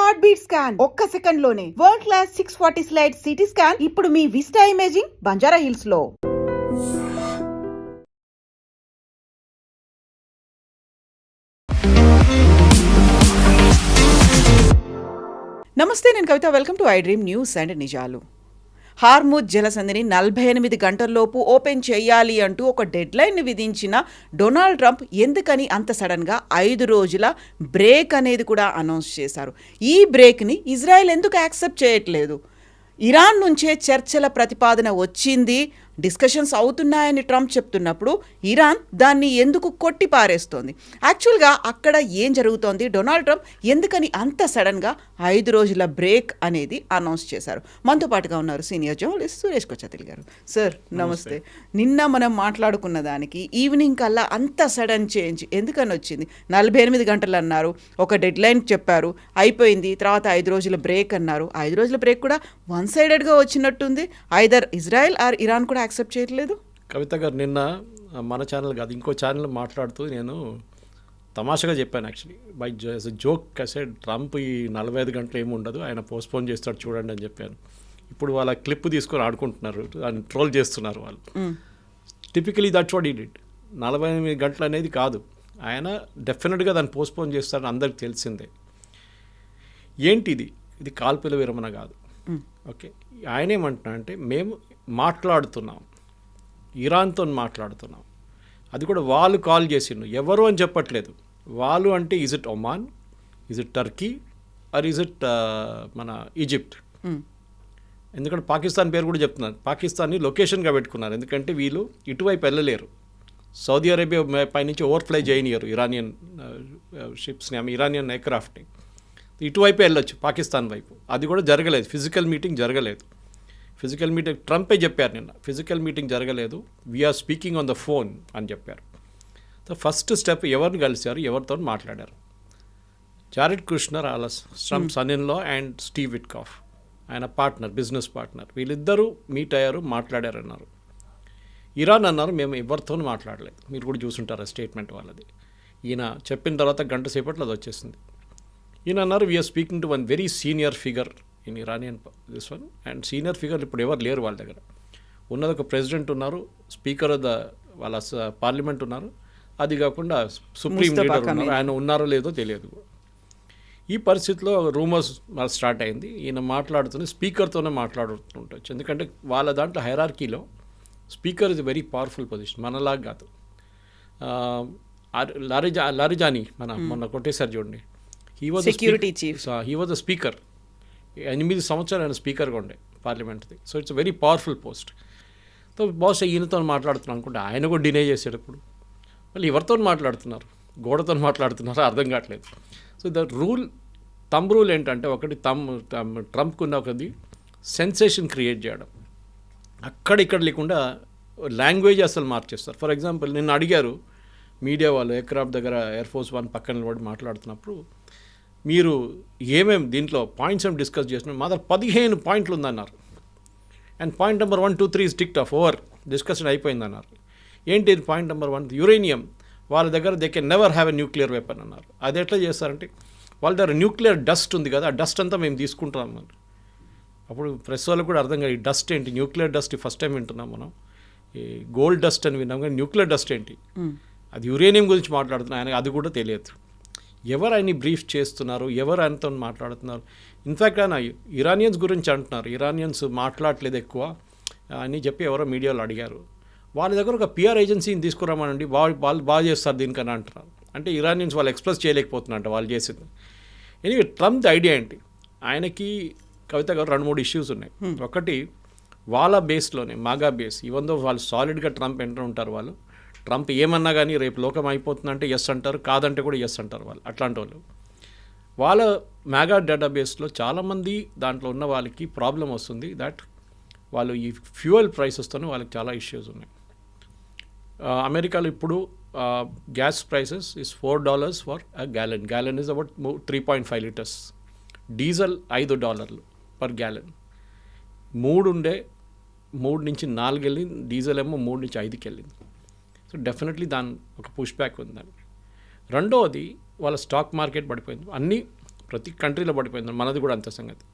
Heart beat scan ఒక్క second లోనే world class 640 slide CT scan ఇప్పుడు మీ విస్టా ఇమేజింగ్ బంజారా హిల్స్ లో. నమస్తే, నేను Kavitha. Welcome to I dream news and నిజాలు. హార్ముజ్ జలసంధిని 48 గంటల్లోపు ఓపెన్ చేయాలి అంటూ ఒక డెడ్లైన్ విధించిన డొనాల్డ్ ట్రంప్ ఎందుకని అంత సడన్గా 5 రోజుల బ్రేక్ అనేది కూడా అనౌన్స్ చేశారు. ఈ బ్రేక్ని ఇజ్రాయెల్ ఎందుకు యాక్సెప్ట్ చేయట్లేదు? ఇరాన్ నుంచే చర్చల ప్రతిపాదన వచ్చింది, డిస్కషన్స్ అవుతున్నాయని ట్రంప్ చెప్తున్నప్పుడు ఇరాన్ దాన్ని ఎందుకు కొట్టి పారేస్తోంది? యాక్చువల్గా అక్కడ ఏం జరుగుతోంది? డొనాల్డ్ ట్రంప్ ఎందుకని అంత సడన్గా 5 రోజుల బ్రేక్ అనేది అనౌన్స్ చేశారు? మనతో పాటుగా ఉన్నారు సీనియర్ జర్నలిస్ట్ సురేష్ కొచ్చతిల్ గారు. సార్ నమస్తే. నిన్న మనం మాట్లాడుకున్న దానికి ఈవినింగ్ కల్లా అంత సడన్ చేంజ్ ఎందుకని వచ్చింది? 48 గంటలు అన్నారు, ఒక డెడ్ లైన్ చెప్పారు, అయిపోయింది. తర్వాత 5 రోజుల బ్రేక్ అన్నారు. 5 రోజుల బ్రేక్ కూడా వన్ సైడెడ్గా వచ్చినట్టుంది. ఐదర్ ఇజ్రాయెల్ ఆర్ ఇరాన్ కూడా యాక్సెప్ట్ చేయట్లేదు. కవిత గారు, నిన్న మన ఛానల్ కాదు ఇంకో ఛానల్ మాట్లాడుతూ నేను తమాషగా చెప్పాను. యాక్చువల్లీ బై జోక్ కసెడ్ ట్రంప్ ఈ 45 గంటలు ఏమి ఉండదు, ఆయన పోస్ట్పోన్ చేస్తాడు చూడండి అని చెప్పాను. ఇప్పుడు వాళ్ళ క్లిప్ తీసుకొని ఆడుకుంటున్నారు, దాన్ని ట్రోల్ చేస్తున్నారు వాళ్ళు. Typically that's what he did. 48 గంటలు అనేది కాదు, ఆయన డెఫినెట్గా దాన్ని పోస్ట్పోన్ చేస్తారని అందరికి తెలిసిందే. ఏంటిది? ఇది కాల్పుల విరమణ కాదు. ఓకే, ఆయన ఏమంటున్నా అంటే మేము మాట్లాడుతున్నాం, ఇరాన్తో మాట్లాడుతున్నాం. అది కూడా వాళ్ళు కాల్ చేసిండు, ఎవరు అని చెప్పట్లేదు. వాళ్ళు అంటే is it Oman, is it Turkey or is it మన ఈజిప్ట్? ఎందుకంటే పాకిస్తాన్ పేరు కూడా చెప్తున్నారు. పాకిస్తాన్ని లొకేషన్గా పెట్టుకున్నారు, ఎందుకంటే వీళ్ళు ఇటువైపు వెళ్ళలేరు. సౌదీ అరేబియా పైనుంచి ఓవర్ఫ్లై చేయనియరు ఇరానియన్ షిప్స్ని, ఇరానియన్ ఎయిర్క్రాఫ్ట్ని. ఇటువైపు వెళ్ళొచ్చు, పాకిస్తాన్ వైపు. అది కూడా జరగలేదు, ఫిజికల్ మీటింగ్ జరగలేదు. ఫిజికల్ మీటింగ్ ట్రంపే చెప్పారు నిన్న, ఫిజికల్ మీటింగ్ జరగలేదు, we're speaking on the phone అని చెప్పారు. సో ఫస్ట్ స్టెప్ ఎవరిని కలిశారు, ఎవరితో మాట్లాడారు? జారెడ్ కుష్నర్, అలా Trump son in law, and Steve Witkoff ఆయన పార్ట్నర్, బిజినెస్ పార్ట్నర్, వీళ్ళిద్దరూ మీట్ అయ్యారు, మాట్లాడారన్నారు. ఇరాన్ అన్నారు మేము ఎవరితో మాట్లాడలేదు. మీరు కూడా చూసుంటారు స్టేట్మెంట్ వాళ్ళది. ఈయన చెప్పిన తర్వాత గంట సేపట్లో అది వచ్చేసింది. ఈయన అన్నారు we're speaking to one very senior figure in Iranian this one. And senior figure ఇప్పుడు ఎవరు లేరు వాళ్ళ దగ్గర. ఉన్నది ఒక ప్రెసిడెంట్ ఉన్నారు, స్పీకర్ ఆఫ్ ద వాళ్ళ పార్లమెంట్ ఉన్నారు, అది కాకుండా సుప్రీం లీడర్ ఉన్నారు. ఆయన ఉన్నారో లేదో తెలియదు. ఈ పరిస్థితిలో రూమర్స్ స్టార్ట్ అయింది. ఈయన మాట్లాడుతూనే స్పీకర్తోనే మాట్లాడుతుండొచ్చు, ఎందుకంటే వాళ్ళ దాంట్లో హైరార్కీలో speaker is very powerful position, మనలాగా కాదు. లారిజానీ మొన్న కొట్టేశారు చూడండి, he was security chief, he was the speaker. 8 సంవత్సరాలు ఆయన స్పీకర్గా ఉండే పార్లమెంట్ది. So it's very powerful post. So బహుశా ఈయనతో మాట్లాడుతున్నాను అనుకుంటే ఆయన కూడా డినే చేసాడు. ఇప్పుడు వాళ్ళు ఎవరితో మాట్లాడుతున్నారు, గోడతో మాట్లాడుతున్నారో అర్థం కావట్లేదు. సో ద థంబ్ రూల్ ఏంటంటే, ఒకటి ట్రంప్కున్న ఒకది సెన్సేషన్ క్రియేట్ చేయడం, అక్కడిక్కడ లేకుండా లాంగ్వేజ్ అసలు మార్చేస్తారు. ఫర్ ఎగ్జాంపుల్ నిన్న అడిగారు మీడియా వాళ్ళు, ఎయిర్క్రాఫ్ట్ దగ్గర ఎయిర్ ఫోర్స్ 1 పక్కన నిలబడి మాట్లాడుతున్నప్పుడు, మీరు ఏమేమి దీంట్లో పాయింట్స్ ఏమి డిస్కస్ చేస్తున్నారు? మా దగ్గర 15 పాయింట్లు ఉందన్నారు. And point number 1, 2, 3 ticked off over, discussion అయిపోయిందన్నారు. ఏంటి పాయింట్ నెంబర్ 1? యురేనియం వాళ్ళ దగ్గర they can never have a nuclear weapon అన్నారు. అది ఎట్లా చేస్తారంటే, వాళ్ళ దగ్గర న్యూక్లియర్ డస్ట్ ఉంది కదా, ఆ డస్ట్ అంతా మేము తీసుకుంటాం అన్నారు. అప్పుడు ప్రెస్ వాళ్ళకు కూడా అర్థం కాదు, ఈ డస్ట్ ఏంటి, న్యూక్లియర్ డస్ట్ ఫస్ట్ టైం వింటున్నాం మనం. ఈ గోల్డ్ డస్ట్ అని విన్నాం, కానీ న్యూక్లియర్ డస్ట్ ఏంటి? అది యురేనియం గురించి మాట్లాడుతున్నాం, ఆయనకి అది కూడా తెలియదు. ఎవరు ఆయన్ని బ్రీఫ్ చేస్తున్నారు, ఎవరు ఆయనతో మాట్లాడుతున్నారు? ఇన్ఫ్యాక్ట్ ఆయన ఇరానియన్స్ గురించి అంటున్నారు, ఇరానియన్స్ మాట్లాడలేదు ఎక్కువ అని చెప్పి ఎవరో మీడియాలో అడిగారు. వాళ్ళ దగ్గర ఒక పిఆర్ ఏజెన్సీని తీసుకురామనండి, వాళ్ళు బాగా చేస్తారు దీనికని అంటున్నారు. అంటే ఇరానియన్స్ వాళ్ళు ఎక్స్ప్రెస్ చేయలేకపోతున్నట్టు వాళ్ళు చేసింది. ఎనీవే, ట్రంప్ ఐడియా ఏంటి? ఆయనకి కవిత గారు 2-3 ఇష్యూస్ ఉన్నాయి. ఒకటి, వాళ్ళ బేస్లోనే మాగా బేస్, ఈవెన్ దో వాళ్ళు సాలిడ్గా ట్రంప్ ఎంటర్ ఉంటారు, వాళ్ళు ట్రంప్ ఏమన్నా కానీ రేపు లోకం అయిపోతుందంటే ఎస్ అంటారు, కాదంటే కూడా ఎస్ అంటారు వాళ్ళు. అట్లాంటి వాళ్ళు వాళ్ళ మ్యాగా డేటాబేస్లో చాలామంది దాంట్లో ఉన్న వాళ్ళకి ప్రాబ్లం వస్తుంది. దట్ వాళ్ళు ఈ ఫ్యూయల్ ప్రైసెస్తోనే వాళ్ళకి చాలా ఇష్యూస్ ఉన్నాయి. అమెరికాలో ఇప్పుడు gas prices is $4 for a gallon. Gallon is about 3.5 litres. Diesel $5 per gallon. 3 నుంచి 4 వెళ్ళింది, డీజిల్ ఏమో 3 నుంచి 5కి వెళ్ళింది. సో డెఫినెట్లీ దాని ఒక పుష్ బ్యాక్ ఉందండి. రెండవది, వాళ్ళ స్టాక్ మార్కెట్ పడిపోయింది. అన్నీ ప్రతి కంట్రీలో పడిపోయింది, మనది కూడా అంత సంగతి.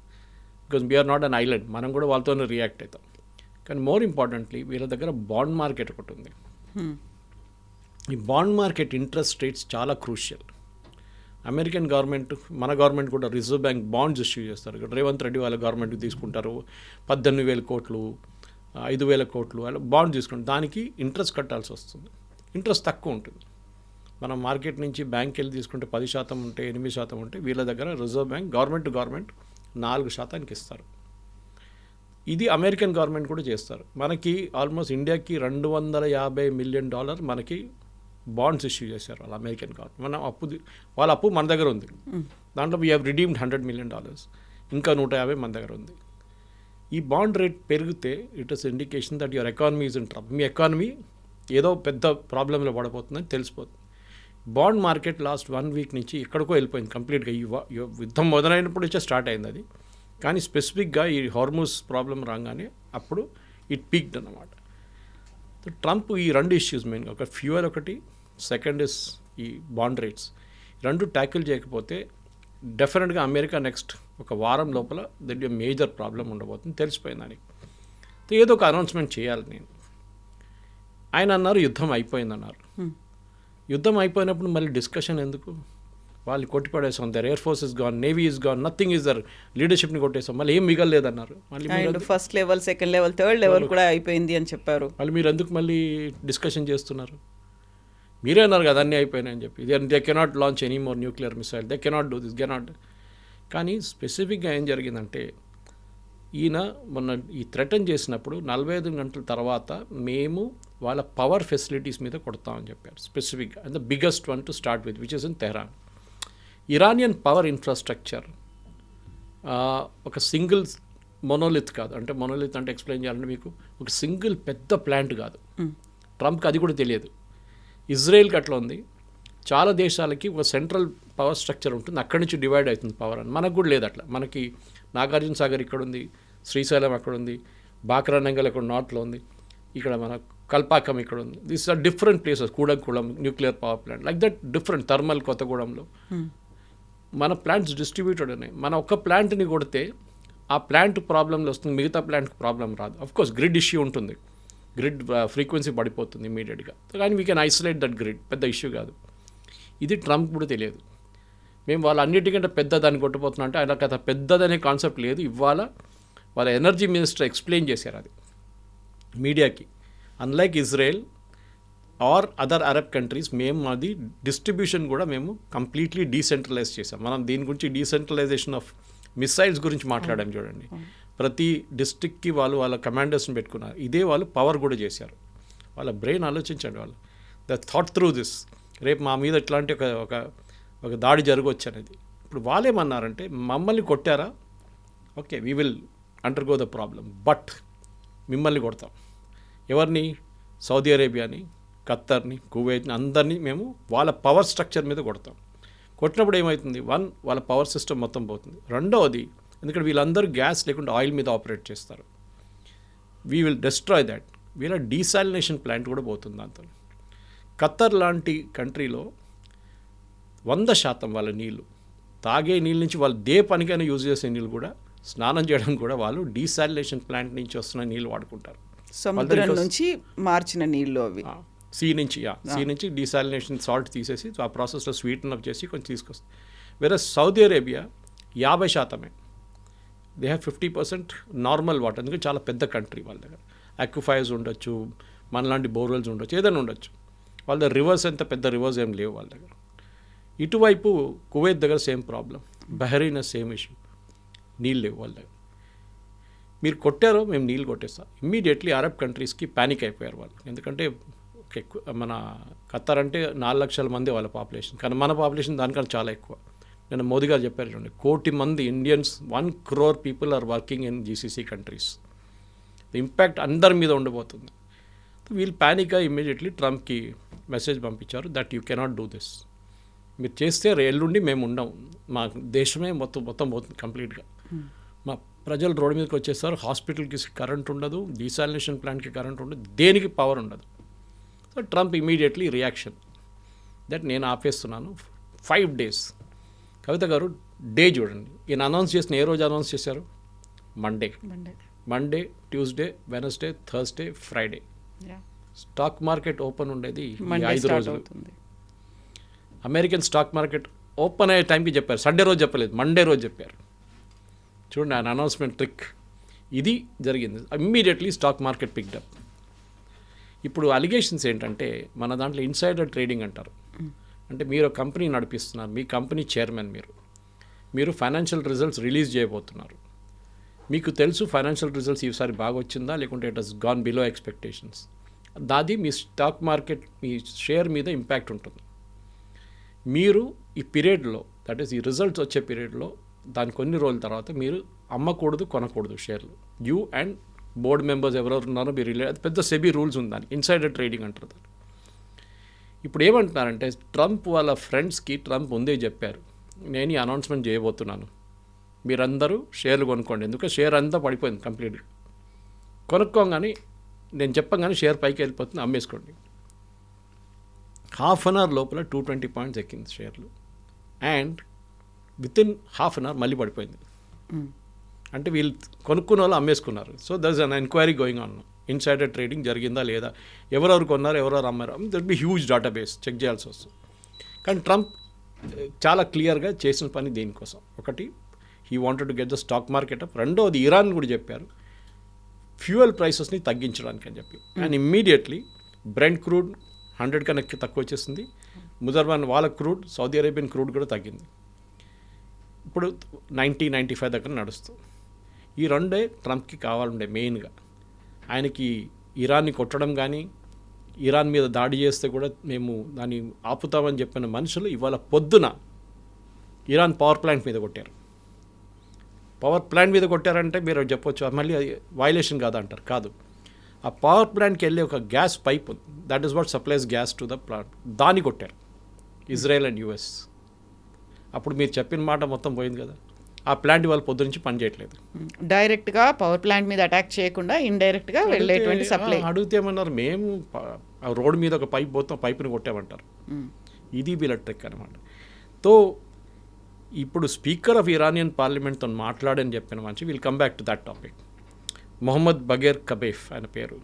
Because we're not an island, మనం కూడా వాళ్ళతోనే రియాక్ట్ అవుతాం. కానీ మోర్ ఇంపార్టెంట్లీ వీళ్ళ దగ్గర బాండ్ మార్కెట్ ఒకటి ఉంది. ఈ బాండ్ మార్కెట్ ఇంట్రెస్ట్ రేట్స్ చాలా క్రూషియల్. అమెరికన్ గవర్నమెంట్, మన గవర్నమెంట్ కూడా రిజర్వ్ బ్యాంక్ బాండ్స్ ఇష్యూ చేస్తారు. ఇక్కడ రేవంత్ రెడ్డి వాళ్ళ గవర్నమెంట్ తీసుకుంటారు 18,000 కోట్లు, 5,000 కోట్లు అలా బాండ్ తీసుకుంటారు. దానికి ఇంట్రెస్ట్ కట్టాల్సి వస్తుంది. ఇంట్రెస్ట్ తక్కువ ఉంటుంది. మనం మార్కెట్ నుంచి బ్యాంక్కి వెళ్ళి తీసుకుంటే 10% ఉంటే 8% ఉంటే వీళ్ళ దగ్గర reserve bank government to government 4% ఇస్తారు. ఇది అమెరికన్ గవర్నమెంట్ కూడా చేస్తారు. మనకి ఆల్మోస్ట్ ఇండియాకి $250 మిలియన్ మనకి బాండ్స్ ఇష్యూ చేశారు వాళ్ళ అమెరికన్ గవర్నమెంట్. మన వాళ్ళ అప్పు మన దగ్గర ఉంది. దాంట్లో వీ హ్యావ్ రిడీమ్డ్ $100 మిలియన్, ఇంకా 150 మన దగ్గర ఉంది. ఈ బాండ్ రేట్ పెరిగితే it is indication that your economy is in trouble. Me economy ఏదో పెద్ద ప్రాబ్లంలో పడిపోతుందని తెలిసిపోతుంది. బాండ్ మార్కెట్ లాస్ట్ 1 వీక్ నుంచి ఎక్కడికో వెళ్ళిపోయింది కంప్లీట్గా. యుద్ధం మొదలైనప్పుడు నుంచే స్టార్ట్ అయింది అది. కానీ స్పెసిఫిక్గా ఈ హార్మోస్ ప్రాబ్లం రాగానే అప్పుడు ఇట్ పీక్డ్ అన్నమాట. ట్రంప్ ఈ 2 ఇష్యూస్ మెయిన్గా, ఒక ఫ్యూయల్ ఒకటి, సెకండ్ ఇస్ ఈ బాండ్ రేట్స్, 2 ట్యాకిల్ చేయకపోతే డెఫినెట్గా అమెరికా నెక్స్ట్ ఒక వారం లోపల దట్ మేజర్ ప్రాబ్లం ఉండబోతుంది తెలిసిపోయింది దానికి. ఏదో ఒక అనౌన్స్మెంట్ చేయాలి నేను. ఆయన అన్నారు యుద్ధం అయిపోయిందన్నారు. యుద్ధం అయిపోయినప్పుడు మళ్ళీ డిస్కషన్ ఎందుకు? వాళ్ళు కొట్టిపడేసాం, there air force is gone, navy is gone, nothing is there, లీడర్షిప్ని కొట్టేసాం, మళ్ళీ ఏం మిగలలేదన్నారు. మళ్ళీ first level, second level, third level కూడా అయిపోయింది అని చెప్పారు. మళ్ళీ మీరు ఎందుకు మళ్ళీ డిస్కషన్ చేస్తున్నారు? మీరే అన్నారు కదా అన్నీ అయిపోయినాయని చెప్పి. They cannot launch any more nuclear missile, they cannot do this, cannot. కానీ స్పెసిఫిక్గా ఏం జరిగిందంటే ఈయన మొన్న ఈ థ్రెటన్ చేసినప్పుడు 45 గంటల తర్వాత మేము వాళ్ళ పవర్ ఫెసిలిటీస్ మీద కొడతామని చెప్పారు స్పెసిఫిక్గా. And the biggest one to start with which is in Tehran. Iranian power infrastructure ఒక సింగిల్ మొనోలిత్ కాదు. అంటే మొనోలిత్ అంటే ఎక్స్ప్లెయిన్ చేయాలంటే మీకు ఒక సింగిల్ పెద్ద ప్లాంట్ కాదు. ట్రంప్కి అది కూడా తెలియదు. ఇజ్రాయెల్కి అట్లా ఉంది. చాలా దేశాలకి ఒక సెంట్రల్ పవర్ స్ట్రక్చర్ ఉంటుంది, అక్కడి నుంచి డివైడ్ అవుతుంది పవర్ అని. మనకు కూడా లేదు అట్లా. మనకి నాగార్జున సాగర్ ఇక్కడ ఉంది, శ్రీశైలం అక్కడ ఉంది, బాక్రానంగల్ ఇక్కడ నార్త్లో ఉంది, ఇక్కడ మన కల్పాకం ఇక్కడ ఉంది. These are different places. Kudankulam nuclear power plant like that different. Thermal కొత్తగూడెంలో మన ప్లాంట్స్ డిస్ట్రిబ్యూటెడ్ ఉన్నాయి. మన ఒక్క ప్లాంట్ని కొడితే ఆ ప్లాంట్ ప్రాబ్లంలో వస్తుంది, మిగతా ప్లాంట్కి ప్రాబ్లం రాదు. అఫ్కోర్స్ గ్రిడ్ ఇష్యూ ఉంటుంది, గ్రిడ్ ఫ్రీక్వెన్సీ పడిపోతుంది ఇమీడియట్గా. కానీ we can isolate that grid, పెద్ద ఇష్యూ కాదు. ఇది ట్రంప్ కూడా తెలియదు. మేము వాళ్ళు అన్నిటికంటే పెద్దదాన్ని కొట్టుపోతున్నాం అంటే ఆయన కథ పెద్దదనే కాన్సెప్ట్ లేదు. ఇవాళ వాళ్ళ ఎనర్జీ మినిస్టర్ ఎక్స్ప్లెయిన్ చేశారు అది మీడియాకి. Unlike Israel or other Arab countries, మేము అది డిస్ట్రిబ్యూషన్ కూడా మేము కంప్లీట్లీ డీసెంట్రలైజ్ చేసాం. మనం దీని గురించి డీసెంట్రలైజేషన్ ఆఫ్ మిసైల్స్ గురించి మాట్లాడాం చూడండి. ప్రతి డిస్ట్రిక్ట్కి వాళ్ళు వాళ్ళ కమాండర్స్ని పెట్టుకున్నారు. ఇదే వాళ్ళు పవర్ కూడా చేశారు. వాళ్ళ బ్రెయిన్ ఆలోచించండి. వాళ్ళు ద థాట్ త్రూ దిస్. రేపు మా మీద ఇట్లాంటి ఒక దాడి జరగవచ్చు అనేది. ఇప్పుడు వాళ్ళేమన్నారంటే మమ్మల్ని కొట్టారా, okay we will undergo the problem, but మిమ్మల్ని కొడతాం. ఎవరిని? సౌదీ అరేబియాని, ఖత్తర్ని, కువైట్ని, అందరినీ మేము వాళ్ళ పవర్ స్ట్రక్చర్ మీద కొడతాం. కొట్టినప్పుడు ఏమవుతుంది? 1, వాళ్ళ పవర్ సిస్టమ్ మొత్తం పోతుంది. రెండవది, ఎందుకంటే వీళ్ళందరూ గ్యాస్ లేకుండా ఆయిల్ మీద ఆపరేట్ చేస్తారు. We will destroy that. వీళ్ళ డీసాలినేషన్ ప్లాంట్ కూడా పోతుంది దాంతో. ఖత్తర్ లాంటి కంట్రీలో 100% వాళ్ళ నీళ్ళు, తాగే నీళ్ళ నుంచి వాళ్ళు పనికైనా యూజ్ చేసే నీళ్ళు కూడా, స్నానం చేయడం కూడా వాళ్ళు డీసాలినేషన్ ప్లాంట్ నుంచి వస్తున్న నీళ్ళు వాడుకుంటారు. సముద్రం నుంచి మార్చిన నీళ్ళు అవి. సీ నుంచి డీసాలినేషన్ సాల్ట్ తీసేసి ఆ ప్రాసెస్లో స్వీటన్ అప్ చేసి కొంచెం తీసుకొస్తారు. వేరే Saudi Arabia 50%. They have 50% normal water. ఎందుకంటే చాలా పెద్ద కంట్రీ, వాళ్ళ దగ్గర అక్విఫైర్స్ ఉండొచ్చు, మనలాంటి బోర్వెల్స్ ఉండొచ్చు, ఏదైనా ఉండొచ్చు. వాళ్ళ దగ్గర రివర్స్ ఎంత పెద్ద రివర్స్ ఏం లేవు వాళ్ళ దగ్గర. ఇటువైపు కువైత్ దగ్గర same problem, Bahrain same issue, నీళ్ళు లేవు వాళ్ళ దగ్గర. మీరు కొట్టారో మేము నీళ్ళు కొట్టేస్తాం. ఇమ్మీడియట్లీ అరబ్ కంట్రీస్కి ప్యానిక్ అయిపోయారు వాళ్ళు. ఎందుకంటే మన ఖత్తర్ అంటే 4 లక్షల మంది వాళ్ళ పాపులేషన్, కానీ మన పాపులేషన్ దానికన్నా చాలా ఎక్కువ. నేను మోదీ గారు చెప్పారు చూడండి, 1 కోటి మంది Indians, 1 crore people are working in GCC countries. The impact అందరి మీద ఉండబోతుంది. వీళ్ళు ప్యానిక్గా ఇమ్మీడియట్లీ ట్రంప్కి మెసేజ్ పంపించారు that you cannot do this. మీరు చేస్తే ఎల్లుండి మేము ఉండం, మా దేశమే మొత్తం పోతుంది కంప్లీట్గా. మా ప్రజలు రోడ్డు మీదకి వచ్చేస్తారు, హాస్పిటల్కి కరెంట్ ఉండదు, డీసాలినేషన్ ప్లాంట్కి కరెంట్ ఉండదు, దేనికి పవర్ ఉండదు. So Trump immediately reaction that నేను ఆపేస్తున్నాను 5 days. కవిత గారు డే చూడండి. ఈయన అనౌన్స్ చేసిన ఏ రోజు అనౌన్స్ చేశారు? Monday, Tuesday, Wednesday, Thursday, Friday. Stock market open ఉండేది ఈ 5 రోజులు. అమెరికన్ స్టాక్ మార్కెట్ ఓపెన్ అయ్యే టైంకి చెప్పారు. సండే రోజు చెప్పలేదు, మండే రోజు చెప్పారు. చూడండి ఆయన అనౌన్స్మెంట్ ట్రిక్. ఇది జరిగింది. Immediately stock market picked up. ఇప్పుడు అలిగేషన్స్ ఏంటంటే మన దాంట్లో ఇన్సైడర్ ట్రేడింగ్ అంటారు. అంటే మీరు ఒక కంపెనీ నడిపిస్తున్నారు, మీ కంపెనీ చైర్మన్ మీరు ఫైనాన్షియల్ రిజల్ట్స్ రిలీజ్ చేయబోతున్నారు. మీకు తెలుసు ఫైనాన్షియల్ రిజల్ట్స్ ఈసారి బాగా వచ్చిందా లేకుంటే it has gone below expectations. దాది మీ స్టాక్ మార్కెట్ మీ షేర్ మీద ఇంపాక్ట్ ఉంటుంది. మీరు ఈ పీరియడ్లో, దట్ ఈస్ ఈ రిజల్ట్స్ వచ్చే పీరియడ్లో దాని కొన్ని రోజుల తర్వాత మీరు అమ్మకూడదు, కొనకూడదు షేర్లు. యూ అండ్ బోర్డు మెంబర్స్ ఎవరెవరు ఉన్నారో మీరు అది పెద్ద సెబీ రూల్స్ ఉంది దానికి. ఇన్సైడర్ ట్రేడింగ్ అంటారు దాన్ని. ఇప్పుడు ఏమంటున్నారంటే ట్రంప్ వాళ్ళ ఫ్రెండ్స్కి ట్రంప్ ముందే చెప్పారు, నేను ఈ అనౌన్స్మెంట్ చేయబోతున్నాను, మీరందరూ షేర్లు కొనుక్కోండి. ఎందుకంటే షేర్ అంతా పడిపోయింది కంప్లీట్గా. కొనుక్కోగానే నేను చెప్పగానే షేర్ పైకి వెళ్ళిపోతుంది, అమ్మేసుకోండి. హాఫ్ అన్ అవర్ లోపల 220 పాయింట్స్ ఎక్కింది షేర్లు. And within half an hour మళ్ళీ పడిపోయింది. అంటే వీళ్ళు కొనుక్కున్న వాళ్ళు అమ్మేసుకున్నారు. So there is an enquiry going on. Insider trading జరిగిందా లేదా, ఎవరెవరు కొన్నారు, ఎవరెవరు అమ్మారు, that be huge database check చేయాల్సి వస్తుంది. కానీ ట్రంప్ చాలా క్లియర్గా చేసిన పని దీనికోసం. ఒకటి, he wanted to get the stock market up. రెండోది, ఇరాన్ కూడా చెప్పారు ఫ్యూయల్ ప్రైసెస్ని తగ్గించడానికి అని చెప్పి. అండ్ ఇమ్మీడియట్లీ బ్రెంట్ క్రూడ్ 100 కన్నా తక్కువ వచ్చేసింది. ముజర్బాన్ వాళ్ళ క్రూడ్, సౌదీ అరేబియన్ క్రూడ్ కూడా తగ్గింది. ఇప్పుడు 90-95 దగ్గర నడుస్తుంది. ఈ రెండే ట్రంప్కి కావాలండే మెయిన్గా. ఆయనకి ఇరాన్ని కొట్టడం కానీ, ఇరాన్ మీద దాడి చేస్తే కూడా మేము దాన్ని ఆపుతామని చెప్పిన మనుషులు ఇవాళ పొద్దున ఇరాన్ పవర్ ప్లాంట్ మీద కొట్టారు. పవర్ ప్లాంట్ మీద కొట్టారంటే మీరు చెప్పొచ్చు మళ్ళీ అది వైలేషన్ కాదా అంటారు. కాదు, ఆ పవర్ ప్లాంట్కి వెళ్ళి ఒక గ్యాస్ పైప్ ఉంది, that is what supplies gas to the plant, దాన్ని కొట్టారు ఇజ్రాయెల్ అండ్ యుఎస్. అప్పుడు మీరు చెప్పిన మాట మొత్తం పోయింది కదా. ఆ ప్లాంట్ వాళ్ళ పొద్దు నుంచి పనిచేయట్లేదు. డైరెక్ట్గా పవర్ ప్లాంట్ మీద అటాక్ చేయకుండా ఇండైరెక్ట్గా వెళ్ళేటువంటి సప్లై. అడిగితే ఏమన్నారు, మేము రోడ్ మీద ఒక పైప్ పోతాం, పైప్ని కొట్టామంటారు. ఇది వీళ్ళ ట్రిక్ అనమాట. తో ఇప్పుడు స్పీకర్ ఆఫ్ ఇరానియన్ పార్లమెంట్తో మాట్లాడని చెప్పిన మంచి, will come back to that topic. Mohammad Bagher కబేఫ్ ఆయన పేరు.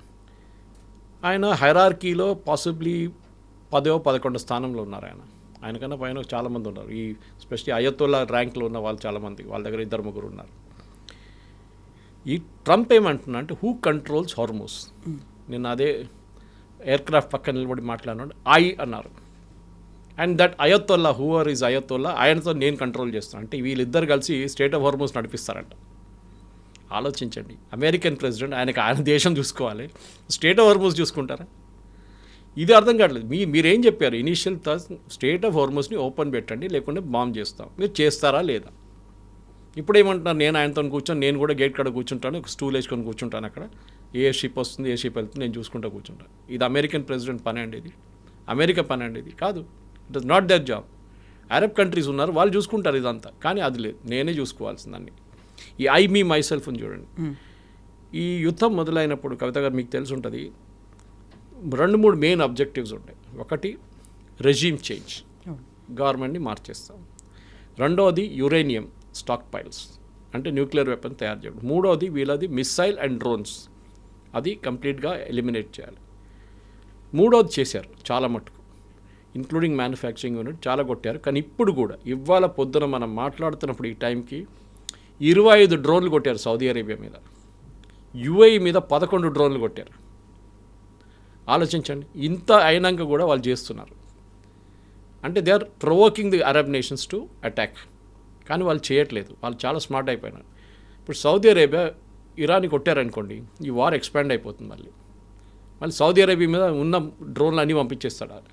ఆయన హైరార్కీలో పాసిబ్లీ 10వ-11వ స్థానంలో ఉన్నారు. ఆయనకన్నా పైన చాలామంది ఉన్నారు. ఈ స్పెషల్లీ అయతోల్లా ర్యాంక్లో ఉన్న వాళ్ళు చాలామంది, వాళ్ళ దగ్గర 2-3 ఉన్నారు. ఈ ట్రంప్ ఏమంటున్నా అంటే హూ కంట్రోల్స్ హార్మోస్. నేను అదే ఎయిర్క్రాఫ్ట్ పక్కన నిలబడి మాట్లాడినాడు, అన్నారు. And that ayatollah, whoever is ayatollah, ఆయనతో నేను కంట్రోల్ చేస్తాను అంటే వీళ్ళిద్దరు కలిసి స్టేట్ ఆఫ్ హార్మోస్ నడిపిస్తారంట. ఆలోచించండి, అమెరికన్ ప్రెసిడెంట్, ఆయన దేశం చూసుకోవాలి, స్టేట్ ఆఫ్ హార్మోస్ చూసుకుంటారా? ఇది అర్థం కావట్లేదు. మీరేం చెప్పారు ఇనీషియల్ స్టేట్ ఆఫ్ హార్మోస్ని ఓపెన్ పెట్టండి, లేకుంటే బాంబ్ చేస్తాం. మీరు చేస్తారా లేదా? ఇప్పుడు ఏమంటున్నారు, నేను ఆయనతో కూర్చొని నేను కూడా గేట్ కాడ కూర్చుంటాను, ఒక స్టూల్ వేసుకొని కూర్చుంటాను, అక్కడ ఏ షిప్ వస్తుంది ఏ షిప్ వెళ్తుంది నేను చూసుకుంటూ కూర్చుంటాను. ఇది అమెరికన్ ప్రెసిడెంట్ పని అండి, ఇది అమెరికా పని అండి, ఇది కాదు. It is not there job. Arab countries ఉన్నారు, వాళ్ళు చూసుకుంటారు ఇదంతా, కానీ అది లేదు, నేనే చూసుకోవాల్సిందండి. ఈ మీ మై సెల్ఫ్ అని చూడండి. ఈ యుద్ధం మొదలైనప్పుడు కవిత గారు మీకు తెలిసి ఉంటుంది, 2-3 మెయిన్ అబ్జెక్టివ్స్ ఉంటాయి. ఒకటి, రెజీమ్ చేంజ్, గవర్నమెంట్ని మార్చేస్తాం. రెండవది, యురేనియం స్టాక్ పైల్స్, అంటే న్యూక్లియర్ వెపన్ తయారు చేయడం. మూడవది, వీళ్ళది మిస్సైల్ అండ్ డ్రోన్స్, అది కంప్లీట్గా ఎలిమినేట్ చేయాలి. మూడవది చేశారు చాలా మటుకు, ఇంక్లూడింగ్ మ్యానుఫ్యాక్చరింగ్ యూనిట్ చాలా కొట్టారు. కానీ ఇప్పుడు కూడా ఇవాళ పొద్దున మనం మాట్లాడుతున్నప్పుడు ఈ టైంకి 25 డ్రోన్లు కొట్టారు సౌదీ అరేబియా మీద, యుఏఈ మీద 11 డ్రోన్లు కొట్టారు. ఆలోచించండి, ఇంత అయినాక కూడా వాళ్ళు చేస్తున్నారు. అంటే they are provoking the Arab nations to attack. కానీ వాళ్ళు చేయట్లేదు, వాళ్ళు చాలా స్మార్ట్ అయిపోయినారు. ఇప్పుడు సౌదీ అరేబియా ఇరాన్ని కొట్టారనుకోండి, ఈ వార్ ఎక్స్పాండ్ అయిపోతుంది. మళ్ళీ సౌదీ అరేబియా మీద ఉన్న డ్రోన్లు అన్నీ పంపించేస్తాడు.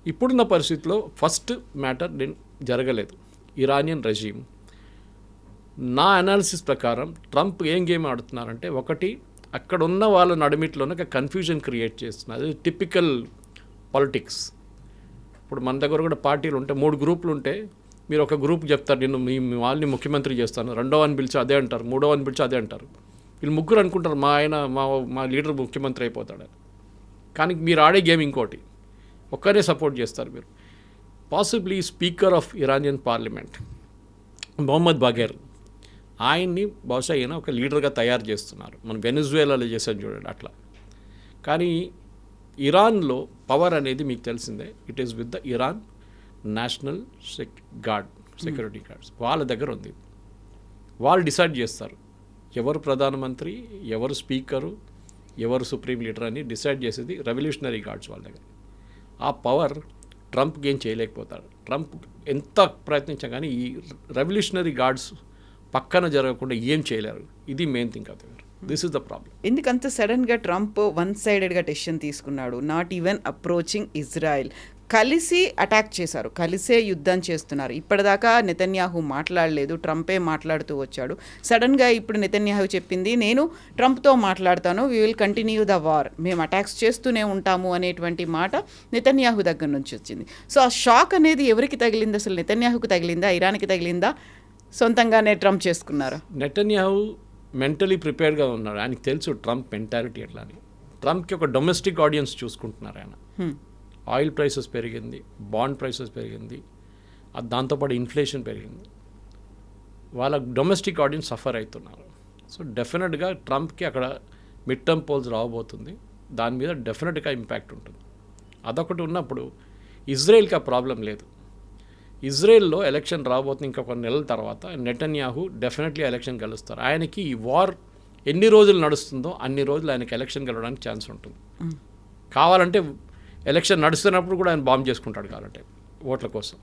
ఇప్పుడున్న పరిస్థితిలో ఫస్ట్ మ్యాటర్ జరగలేదు, ఇరానియన్ రెజీమ్. నా అనాలిసిస్ ప్రకారం ట్రంప్ ఏం గేమ్ ఆడుతున్నారంటే, ఒకటి, అక్కడ ఉన్న వాళ్ళ నడుమిట్లోనే ఒక కన్ఫ్యూజన్ క్రియేట్ చేస్తున్నారు. అది టిపికల్ పాలిటిక్స్. ఇప్పుడు మన దగ్గర కూడా పార్టీలు ఉంటే 3 గ్రూపులు ఉంటే, మీరు ఒక గ్రూప్ చెప్తారు నేను మీ వాళ్ళని ముఖ్యమంత్రి చేస్తాను, రెండోవని పిలిచి అదే అంటారు, మూడోవని పిలిచి అదే అంటారు. వీళ్ళు ముగ్గురు అనుకుంటారు మా లీడర్ ముఖ్యమంత్రి అయిపోతాడు. కానీ మీరు ఆడే గేమ్ ఇంకోటి, ఒక్కరే సపోర్ట్ చేస్తారు మీరు. Possibly speaker of Iranian parliament Mohammad Bagher, ఆయన్ని బహుశా ఈయన ఒక లీడర్గా తయారు చేస్తున్నారు. మనం వెనిజువేలాలో చేసాం చూడండి అట్లా. కానీ ఇరాన్లో పవర్ అనేది మీకు తెలిసిందే, it is with the Iran national security guards. వాళ్ళ దగ్గర ఉంది. వాళ్ళు డిసైడ్ చేస్తారు ఎవరు ప్రధానమంత్రి, ఎవరు స్పీకరు, ఎవరు సుప్రీం లీడర్ అని డిసైడ్ చేసేది రెవల్యూషనరీ గార్డ్స్ వాళ్ళ దగ్గర. ఆ పవర్ ట్రంప్కి ఏం చేయలేకపోతాడు. ట్రంప్ ఎంత ప్రయత్నించా కానీ ఈ రెవల్యూషనరీ గార్డ్స్ పక్కన జరగకుండా ఏం చేయలేరు. ఇది మెయిన్ థింగ్ కదా. This is the problem. ఎందుకంత సడన్గా ట్రంప్ వన్ సైడెడ్గా డెసిషన్ తీసుకున్నాడు? Not even approaching Israel. కలిసి అటాక్ చేశారు, కలిసే యుద్ధం చేస్తున్నారు. ఇప్పటిదాకా నెతన్యాహు మాట్లాడలేదు, ట్రంపే మాట్లాడుతూ వచ్చాడు. సడన్గా ఇప్పుడు నెతన్యాహు చెప్పింది నేను ట్రంప్తో మాట్లాడతాను, we will continue the war, మేము అటాక్స్ చేస్తూనే ఉంటాము అనేటువంటి మాట నెతన్యాహు దగ్గర నుంచి వచ్చింది. సో ఆ షాక్ అనేది ఎవరికి తగిలింది? అసలు నెతన్యాహుకు తగిలిందా, ఇరాన్కి తగిలిందా, సొంతంగానే ట్రంప్ చేసుకున్నారా? నెతన్యాహు మెంటలీ ప్రిపేర్డ్గా ఉన్నాడు. ఆయనకి తెలుసు ట్రంప్ మెంటాలిటీ ఎట్లా అని. ట్రంప్కి ఒక డొమెస్టిక్ ఆడియన్స్ చూసుకుంటున్నారు ఆయన. ఆయిల్ ప్రైసెస్ పెరిగింది, బాండ్ ప్రైసెస్ పెరిగింది, దాంతోపాటు ఇన్ఫ్లేషన్ పెరిగింది. వాళ్ళ డొమెస్టిక్ ఆడియన్స్ సఫర్ అవుతున్నారు. సో డెఫినెట్గా ట్రంప్కి అక్కడ మిడ్ టర్మ్ పోల్స్ రాబోతుంది, దాని మీద డెఫినెట్గా ఇంపాక్ట్ ఉంటుంది. అదొకటి ఉన్నప్పుడు ఇజ్రాయెల్కి ఆ ప్రాబ్లం లేదు. ఇజ్రాయెల్లో ఎలక్షన్ రాబోతుంది ఇంకా కొన్ని నెలల తర్వాత. నెతన్యాహు డెఫినెట్లీ ఎలక్షన్ గెలుస్తారు. ఆయనకి ఈ వార్ ఎన్ని రోజులు నడుస్తుందో అన్ని రోజులు ఆయనకి ఎలక్షన్ గెలవడానికి ఛాన్స్ ఉంటుంది. కావాలంటే ఎలక్షన్ నడుస్తున్నప్పుడు కూడా ఆయన బాంబ్ చేసుకుంటాడు కావాలంటే ఓట్ల కోసం.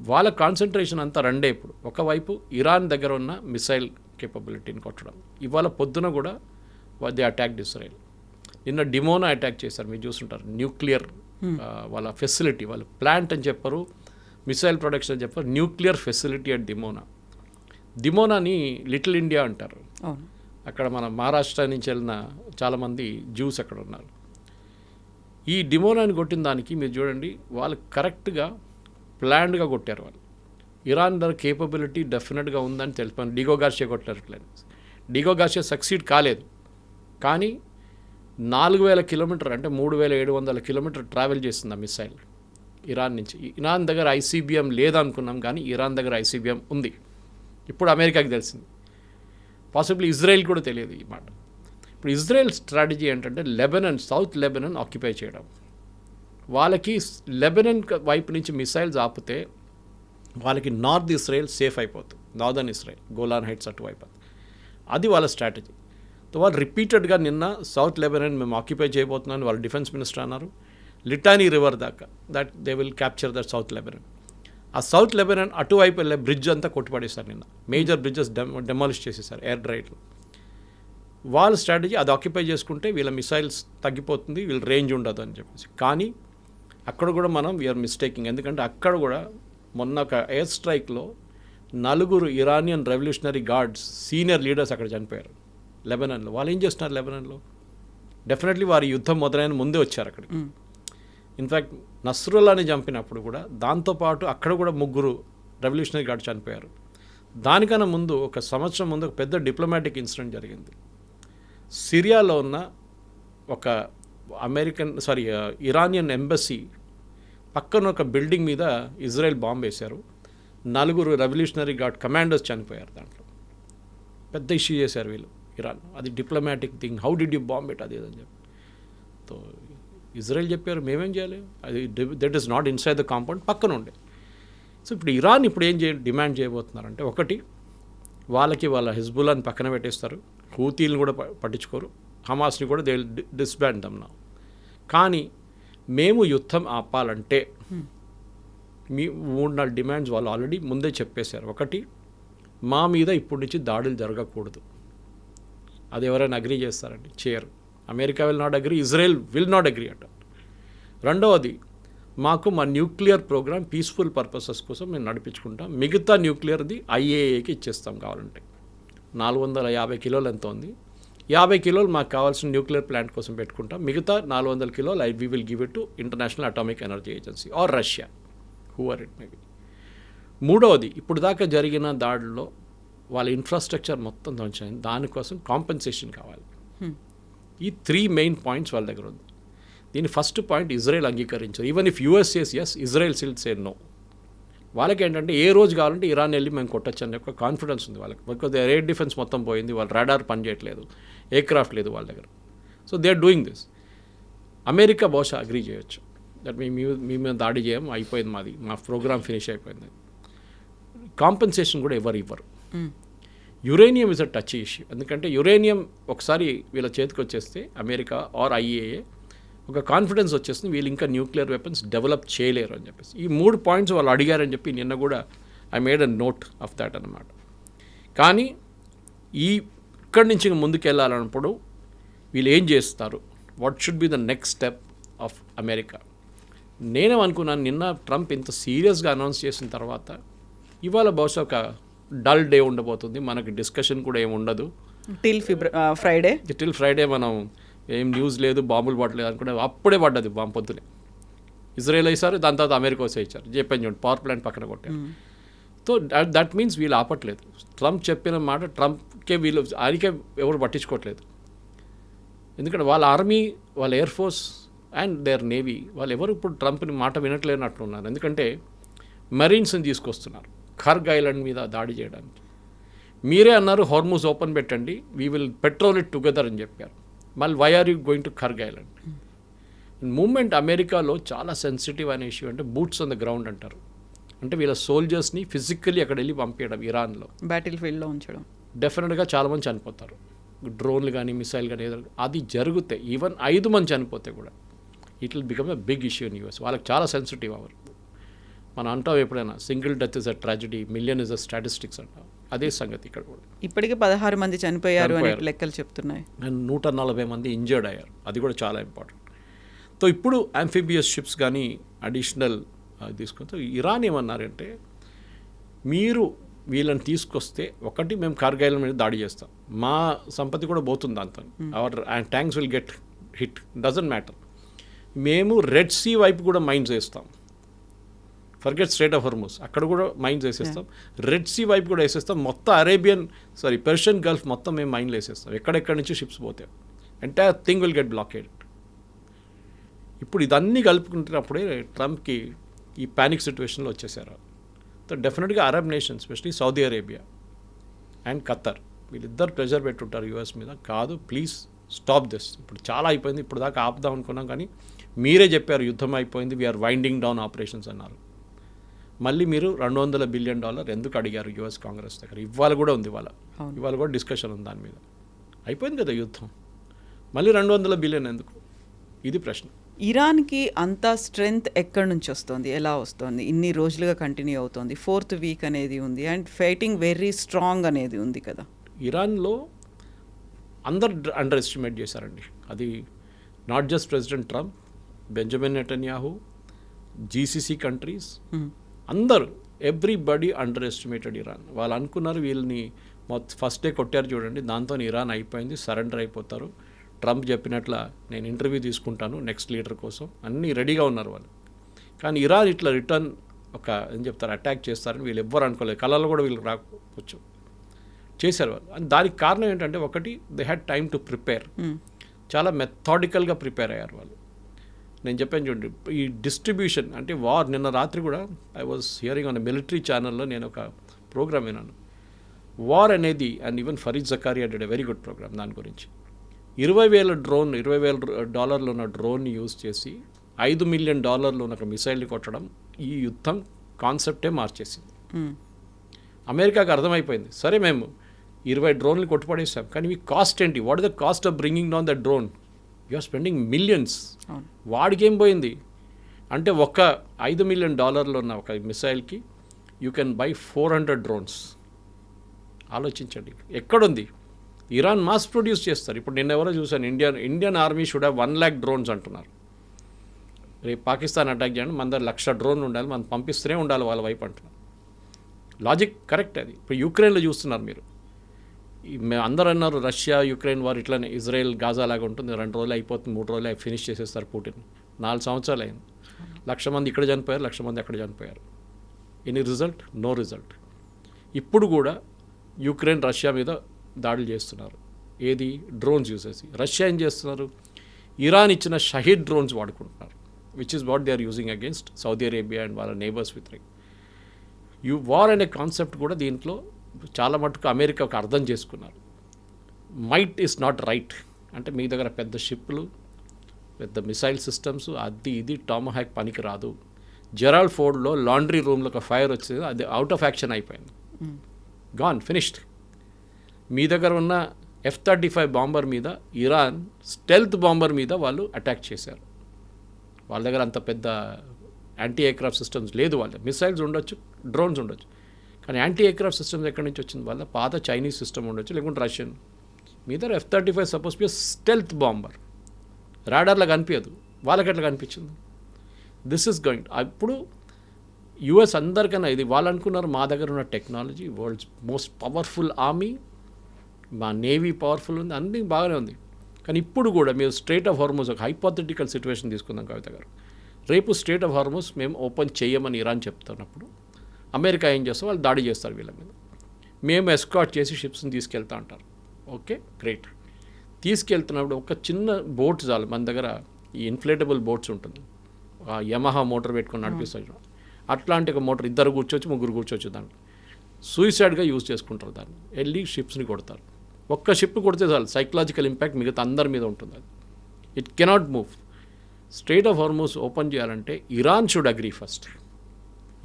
వాళ్ళ కాన్సన్ట్రేషన్ అంతా రెండే ఇప్పుడు. ఒకవైపు ఇరాన్ దగ్గర ఉన్న మిసైల్ కేపబిలిటీని కొట్టడం. ఇవాళ పొద్దున కూడా ది అటాక్డ్ ఇజ్రాయెల్. నిన్న డిమోనా అటాక్ చేశారు, మీరు చూస్తుంటారు. న్యూక్లియర్ వాళ్ళ ఫెసిలిటీ, వాళ్ళ ప్లాంట్ అని చెప్పరు, మిసైల్ ప్రొడక్షన్ అని చెప్పారు, న్యూక్లియర్ ఫెసిలిటీ అట్ దిమోనాని లిటిల్ ఇండియా అంటారు. అక్కడ మన మహారాష్ట్ర నుంచి వెళ్ళిన చాలామంది జ్యూస్ అక్కడ ఉన్నారు. ఈ డిమోనాని కొట్టిన దానికి మీరు చూడండి, వాళ్ళు కరెక్ట్గా ప్లాన్డ్గా కొట్టారు. వాళ్ళు ఇరాన్ దగ్గర కేపబిలిటీ డెఫినెట్గా ఉందని తెలిపాను. డిగో గార్షియా కొట్టారు. డిగో గార్షియా సక్సీడ్ కాలేదు, కానీ 4000 కిలోమీటర్ అంటే 3700 కిలోమీటర్ ట్రావెల్ చేస్తుంది ఆ మిసైల్ ఇరాన్ నుంచి. ఇరాన్ దగ్గర ఐసీబీఎం లేదనుకున్నాం, కానీ ఇరాన్ దగ్గర ఐసీబీఎం ఉంది. ఇప్పుడు అమెరికాకి తెలిసింది, పాసిబ్లీ ఇజ్రాయెల్ కూడా తెలియదు ఈ మాట. ఇప్పుడు ఇజ్రాయెల్ స్ట్రాటజీ ఏంటంటే లెబనన్, సౌత్ లెబనన్ ఆక్యుపై చేయడం. వాళ్ళకి లెబనన్ వైపు నుంచి మిసైల్స్ ఆపితే వాళ్ళకి నార్త్ ఇజ్రాయెల్ సేఫ్ అయిపోతుంది, నార్దర్న్ ఇజ్రాయెల్, గోలాన్ హైట్స్ అటువైపు. అది వాళ్ళ స్ట్రాటజీ. వాళ్ళు రిపీటెడ్గా నిన్న సౌత్ లెబనన్ మేము ఆక్యుపై చేయబోతున్నాను వాళ్ళ డిఫెన్స్ మినిస్టర్ అన్నారు. లిటానీ రివర్ దాకా that they will capture that south Lebanon. ఆ సౌత్ లెబనన్ అటువైపు వెళ్ళే బ్రిడ్జ్ అంతా కొట్టిపడేశారు నిన్న. మేజర్ బ్రిడ్జెస్ డెమాలిష్ చేసేసారు ఎయిర్ రైడ్లు. వాళ్ళ స్ట్రాటజీ అది ఆక్యుపై చేసుకుంటే వీళ్ళ మిసైల్స్ తగ్గిపోతుంది, వీళ్ళ రేంజ్ ఉండదు అని చెప్పేసి. కానీ అక్కడ కూడా మనం వీఆర్ మిస్టేకింగ్. ఎందుకంటే అక్కడ కూడా మొన్న ఒక ఎయిర్ స్ట్రైక్లో 4 Iranian revolutionary guards senior leaders అక్కడ చనిపోయారు లెబనన్లో. వాళ్ళు ఏం చేస్తున్నారు లెబనన్లో? డెఫినెట్లీ వారి యుద్ధం మొదలైన ముందే వచ్చారు అక్కడికి. ఇన్ఫ్యాక్ట్ నస్రుల్లాని చంపినప్పుడు కూడా దాంతోపాటు అక్కడ కూడా 3 రెవల్యూషనరీ గార్డ్ చనిపోయారు. దానికన్నా ముందు ఒక సంవత్సరం ముందు ఒక పెద్ద డిప్లొమాటిక్ ఇన్సిడెంట్ జరిగింది. సిరియాలో ఉన్న ఒక ఇరానియన్ ఎంబసీ పక్కన ఒక బిల్డింగ్ మీద ఇజ్రాయెల్ బాంబు వేశారు. 4 రెవల్యూషనరీ గార్డ్ కమాండర్స్ చనిపోయారు. దాంట్లో పెద్ద ఇష్యూ చేశారు వీళ్ళు ఇరాన్. అది diplomatic thing, how did you bomb it, అది అని చెప్పి. సో ఇజ్రాయెల్ చెప్పారు మేమేం చేయాలి, అది that is not inside the compound, పక్కన ఉండే. సో ఇప్పుడు ఇరాన్ ఇప్పుడు ఏం డిమాండ్ చేయబోతున్నారంటే, ఒకటి వాళ్ళకి వాళ్ళ హిజ్బుల్లాని పక్కన పెట్టేస్తారు, హూతీలను కూడా పట్టించుకోరు, హమాస్ని కూడా దే డిస్బ్యాండ్ దమ్ నౌ. కానీ మేము యుద్ధం ఆపాలంటే మీ 3-4 డిమాండ్స్ వాళ్ళు ఆల్రెడీ ముందే చెప్పేశారు. ఒకటి, మా మీద ఇప్పటి నుంచి దాడులు జరగకూడదు. అది ఎవరైనా అగ్రీ చేస్తారండి? చేయరు. America will not agree, Israel will not agree అంట. రెండవది, మాకు మా న్యూక్లియర్ ప్రోగ్రామ్ పీస్ఫుల్ పర్పసెస్ కోసం మేము నడిపించుకుంటాం, మిగతా న్యూక్లియర్ది ఐఏఏకి ఇచ్చేస్తాం కావాలంటే. 450 కిలోలు ఎంత ఉంది, 50 కిలోలు మాకు కావాల్సిన న్యూక్లియర్ ప్లాంట్ కోసం పెట్టుకుంటాం, మిగతా 400 కిలోలు we will give it to International Atomic Energy Agency or Russia, whoever it maybe. మూడవది, ఇప్పుడు దాకా జరిగిన దాడుల్లో వాళ్ళ ఇన్ఫ్రాస్ట్రక్చర్ మొత్తం ధ్వంసమైంది, దానికోసం కాంపెన్సేషన్ కావాలి. ఈ 3 మెయిన్ పాయింట్స్ వాళ్ళ దగ్గర ఉంది. దీని ఫస్ట్ పాయింట్ ఇజ్రాయెల్ అంగీకరించారు. Even if US says yes, Israel still say no. వాళ్ళకి ఏంటంటే ఏ రోజు కావాలంటే ఇరాన్ వెళ్ళి మేము కొట్టచ్చు అనే ఒక కాన్ఫిడెన్స్ ఉంది వాళ్ళకి. బికాజ్ ఎయిర్ డిఫెన్స్ మొత్తం పోయింది, వాళ్ళ రాడార్ పనిచేయట్లేదు, ఎయిర్ క్రాఫ్ట్ లేదు వాళ్ళ దగ్గర. So they are doing this. America బహుశా అగ్రీ చేయొచ్చు దట్ మీ మీద దాడి చేయం, అయిపోయింది మాది, మా ప్రోగ్రామ్ ఫినిష్ అయిపోయింది. కాంపెన్సేషన్ కూడా ఎవరు ఇవ్వరు. Uranium is a touch issue. ఎందుకంటే యురేనియం ఒకసారి వీళ్ళ చేతికి వచ్చేస్తే అమెరికా ఆర్ ఐఏఏ ఒక కాన్ఫిడెన్స్ వచ్చేస్తుంది, వీళ్ళు ఇంకా న్యూక్లియర్ వెపన్స్ డెవలప్ చేయలేరు అని చెప్పేసి. ఈ 3 పాయింట్స్ వాళ్ళు అడిగారని చెప్పి నిన్న కూడా I made a note of that అన్నమాట. కానీ ఇక్కడి నుంచి ముందుకు వెళ్ళాలన్నప్పుడు వీళ్ళు ఏం చేస్తారు, what should be the next step of America. నేనేమనుకున్నాను, నిన్న ట్రంప్ ఇంత సీరియస్గా అనౌన్స్ చేసిన తర్వాత ఇవాళ బహుశా ఒక డల్ డే ఉండబోతుంది, మనకి డిస్కషన్ కూడా ఏమి ఉండదు టిల్ ఫ్రైడే. మనం ఏం న్యూస్ లేదు, బాంబులు పడలేదు అనుకుంటే అప్పుడే పడ్డది బాంబు పొద్దునే. ఇజ్రాయెల్ వేసారు, దాని తర్వాత అమెరికా వచ్చి ఇచ్చారు, చెప్పాను చూడండి, పవర్ ప్లాంట్ పక్కన కొట్టారు. సో దట్ మీన్స్ వీళ్ళు ఆపట్లేదు. ట్రంప్ చెప్పిన మాట ట్రంప్కే వీళ్ళు ఆయనకే ఎవరు పట్టించుకోవట్లేదు. ఎందుకంటే వాళ్ళ ఆర్మీ, వాళ్ళ air force and their navy వాళ్ళు ఎవరు ఇప్పుడు ట్రంప్ని మాట వినట్లేనట్లున్నారు. ఎందుకంటే మెరీన్స్ని తీసుకొస్తున్నారు ఖర్గ్ ఐలాండ్ మీద దాడి చేయడానికి. మీరే అన్నారు హార్మూజ్ ఓపెన్ పెట్టండి, we will patrol it together అని చెప్పారు. మళ్ళీ why are you going to Kharg Island? Moment అమెరికాలో చాలా సెన్సిటివ్ అనే ఇష్యూ అంటే బూట్స్ ఆన్ ద గ్రౌండ్ అంటారు. అంటే వీళ్ళ సోల్జర్స్ని ఫిజికల్లీ అక్కడ వెళ్ళి పంపించడం, ఇరాన్లో బ్యాటిల్ ఫీల్డ్లో ఉంచడం. డెఫినెట్గా చాలామంది చనిపోతారు, డ్రోన్లు కానీ మిసైల్ కానీ ఏదో అది జరిగితే ఈవెన్ 5 మంది చనిపోతే కూడా it will become a big issue in US. వాళ్ళకి చాలా సెన్సిటివ్ అవరు. మనం అంటాం ఎప్పుడైనా single death is a tragedy, million is a statistics అంటాం. అదే సంగతి ఇక్కడ కూడా. ఇప్పటికే 16 మంది చనిపోయారు అనే లెక్కలు చెప్తున్నాయి, అండ్ 140 మంది ఇంజర్డ్ అయ్యారు. అది కూడా చాలా ఇంపార్టెంట్. సో ఇప్పుడు ఆంఫిబియస్ షిప్స్ కానీ అడిషనల్ తీసుకొని ఇరాన్ ఏమన్నారంటే, మీరు వీళ్ళని తీసుకొస్తే ఒకటి మేము కార్గిల్ మీద దాడి చేస్తాం, మా సంపత్తి కూడా పోతుంది దాంతో, our tanks will get hit, doesn't matter. మేము రెడ్ సీ వైపు కూడా మైన్స్ వేస్తాం, ఫర్గెట్ స్ట్రేట్ ఆఫ్ హార్మూజ్, అక్కడ కూడా మైన్స్ వేసేస్తాం, రెడ్ సీ వైపు కూడా వేసేస్తాం, మొత్తం పెర్షియన్ గల్ఫ్ మొత్తం మేము మైన్లు వేసేస్తాం, ఎక్కడెక్కడి నుంచి షిప్స్ పోతాయి, entire thing will get blockade. ఇప్పుడు ఇదన్నీ కలుపుకుంటున్నప్పుడే ట్రంప్కి ఈ ప్యానిక్ సిచ్యువేషన్లో వచ్చేసారు. సో డెఫినెట్గా Arab nations, especially Saudi Arabia and Khattar, వీళ్ళిద్దరు ప్రెజర్ పెట్టుంటారు యూఎస్ మీద, కాదు ప్లీజ్ స్టాప్ దిస్, ఇప్పుడు చాలా అయిపోయింది, ఇప్పుడు దాకా ఆపుదాం అనుకున్నాం కానీ మీరే చెప్పారు యుద్ధం అయిపోయింది, వీఆర్ వైండింగ్ డౌన్ ఆపరేషన్స్ అన్నారు. మళ్ళీ మీరు $200 బిలియన్ ఎందుకు అడిగారు యూఎస్ కాంగ్రెస్ దగ్గర? ఇవాళ కూడా ఉంది, ఇవాళ కూడా డిస్కషన్ ఉంది దాని మీద. అయిపోయింది కదా యుద్ధం, మళ్ళీ $200 బిలియన్ ఎందుకు? ఇది ప్రశ్న. ఇరాన్కి అంత స్ట్రెంగ్త్ ఎక్కడి నుంచి వస్తుంది, ఎలా వస్తుంది? ఇన్ని రోజులుగా కంటిన్యూ అవుతుంది, 4th వీక్ అనేది ఉంది, అండ్ ఫైటింగ్ వెరీ స్ట్రాంగ్ అనేది ఉంది కదా. ఇరాన్లో అందరు అండర్ ఎస్టిమేట్ చేశారండి. అది not just president Trump, Benjamin Netanyahu, GCC countries, అందరూ ఎవ్రీబడి అండర్ ఎస్టిమేటెడ్ ఇరాన్. వాళ్ళు అనుకున్నారు వీళ్ళని ఫస్ట్ డే కొట్టారు చూడండి, దాంతో ఇరాన్ అయిపోయింది, సరెండర్ అయిపోతారు, ట్రంప్ చెప్పినట్ల నేను ఇంటర్వ్యూ తీసుకుంటాను నెక్స్ట్ లీడర్ కోసం, అన్నీ రెడీగా ఉన్నారు వాళ్ళు. కానీ ఇరాన్ ఇట్లా రిటర్న్ ఏం చెప్తారు, అటాక్ చేస్తారని వీళ్ళు ఎవ్వరు అనుకోలేదు, కళలో కూడా వీళ్ళు రాకపోవచ్చు, చేశారు వాళ్ళు. అండ్ దానికి కారణం ఏంటంటే, ఒకటి they had time to prepare, చాలా మెథాడికల్గా ప్రిపేర్ అయ్యారు వాళ్ళు. నేను చెప్పాను చూడండి, ఈ డిస్ట్రిబ్యూషన్ అంటే వార్, నిన్న రాత్రి కూడా I was hearing on military ఛానల్లో నేను ఒక ప్రోగ్రామ్ విన్నాను, వార్ అనేది, and even Fareed Zakaria did a very good programme దాని గురించి. $20,000 ఉన్న డ్రోన్ని యూజ్ చేసి $5 మిలియన్ ఉన్న ఒక మిసైల్ని కొట్టడం ఈ యుద్ధం కాన్సెప్టే మార్చేసింది. అమెరికాకి అర్థమైపోయింది, సరే మేము 20 డ్రోన్లు కొట్టుపడేసాం, కానీ మీ కాస్ట్ ఏంటి, what is the cost of bringing down the drone, you are spending millions. వాడికి ఏం పోయింది అంటే, ఒక $5 మిలియన్ ఉన్న ఒక మిసైల్కి యూ కెన్ బై 400 డ్రోన్స్. ఆలోచించండి ఎక్కడుంది. ఇరాన్ మాస్ ప్రొడ్యూస్ చేస్తారు. ఇప్పుడు నిన్న ఎవరో చూశాను, Indian army should have 1 lakh drones అంటున్నారు. రేపు పాకిస్తాన్ అటాక్ చేయండి, మన దగ్గర 1,00,000 డ్రోన్లు ఉండాలి, మనం పంపిస్తూనే ఉండాలి వాళ్ళ వైపు అంటున్నారు. లాజిక్ కరెక్ట్ అది. ఇప్పుడు యుక్రెయిన్లో చూస్తున్నారు మీరు, మేము అందరూ అన్నారు రష్యా యుక్రెయిన్ వారు ఇట్లానే ఇజ్రాయెల్ గాజా లాగా ఉంటుంది, 2 రోజులు అయిపోతుంది, 3 రోజులు ఫినిష్ చేసేస్తారు పుటిన్. 4 సంవత్సరాలు అయింది, 1,00,000 మంది ఇక్కడ చనిపోయారు, 1,00,000 మంది అక్కడ చనిపోయారు. Any result? No result. ఇప్పుడు కూడా యుక్రెయిన్ రష్యా మీద దాడులు చేస్తున్నారు, ఏది డ్రోన్స్ యూజ్ చేసి. రష్యా ఏం చేస్తున్నారు, ఇరాన్ ఇచ్చిన షహీద్ డ్రోన్స్ వాడుకుంటున్నారు, which is what they are using against Saudi Arabia and వాళ్ళ నేబర్స్ విత్. వార్ అనే కాన్సెప్ట్ కూడా దీంట్లో చాలా మటుకు అమెరికా ఒక అర్థం చేసుకున్నారు. మైట్ ఈస్ నాట్ రైట్ అంటే మీ దగ్గర పెద్ద షిప్లు, పెద్ద మిసైల్ సిస్టమ్స్, అది ఇది టామహాక్ పనికి రాదు. జెరాల్డ్ ఫోర్డ్లో లాండ్రీ రూమ్లో ఒక ఫైర్ వచ్చింది, అది అవుట్ ఆఫ్ యాక్షన్ అయిపోయింది, గాన్ ఫినిష్డ్. మీ దగ్గర ఉన్న F-35 బాంబర్ మీద ఇరాన్ స్టెల్త్ బాంబర్ మీద వాళ్ళు అటాక్ చేశారు. వాళ్ళ దగ్గర అంత పెద్ద యాంటీ ఎయిర్క్రాఫ్ట్ సిస్టమ్స్ లేదు. వాళ్ళ మిసైల్స్ ఉండొచ్చు, డ్రోన్స్ ఉండొచ్చు, కానీ యాంటీ ఎయిర్క్రాఫ్ట్ సిస్టమ్స్ ఎక్కడి నుంచి వచ్చింది? వాళ్ళ పాత చైనీస్ సిస్టమ్ ఉండొచ్చు, లేకుంటే రష్యన్. మీ దగ్గర F-35 suppose B stealth bomber, రాడార్లా కనిపించదు, వాళ్ళకి ఎట్లా కనిపించింది? This is going. అప్పుడు యుఎస్ అందరికన్నా ఇది వాళ్ళు అనుకున్నారు, మా దగ్గర ఉన్న technology world's most powerful army, మా నేవీ పవర్ఫుల్ ఉంది, అన్నీ బాగానే ఉంది. కానీ ఇప్పుడు కూడా మీరు స్ట్రైట్ ఆఫ్ హార్మోస్ ఒక హైపోథెటికల్ సిచ్యువేషన్ తీసుకుందాం కవిత గారు. రేపు స్ట్రైట్ ఆఫ్ హార్మోస్ మేము ఓపెన్ చేయమని ఇరాన్ చెప్తున్నప్పుడు అమెరికా ఏం చేస్తాం, వాళ్ళు దాడి చేస్తారు వీళ్ళ మీద. మేము ఎస్కాట్ చేసి షిప్స్ని తీసుకెళ్తా అంటారు. Okay, great. తీసుకెళ్తున్నప్పుడు ఒక చిన్న బోట్ చాలు. మన దగ్గర ఈ ఇన్ఫ్లేటబుల్ బోట్స్ ఉంటుంది, యమహా మోటార్ పెట్టుకొని నడిపిస్తారు. అట్లాంటి ఒక మోటార్ ఇద్దరు కూర్చోవచ్చు, ముగ్గురు కూర్చోవచ్చు. దాంట్లో సూయిసైడ్గా యూజ్ చేసుకుంటారు. దాన్ని వెళ్ళి షిప్స్ని కొడతారు. ఒక్క షిప్ కొడితే చాలు, సైకలాజికల్ ఇంపాక్ట్ మిగతా అందరి మీద ఉంటుంది. అది it cannot move. Strait of Hormuz open చేయాలంటే Iran should agree first.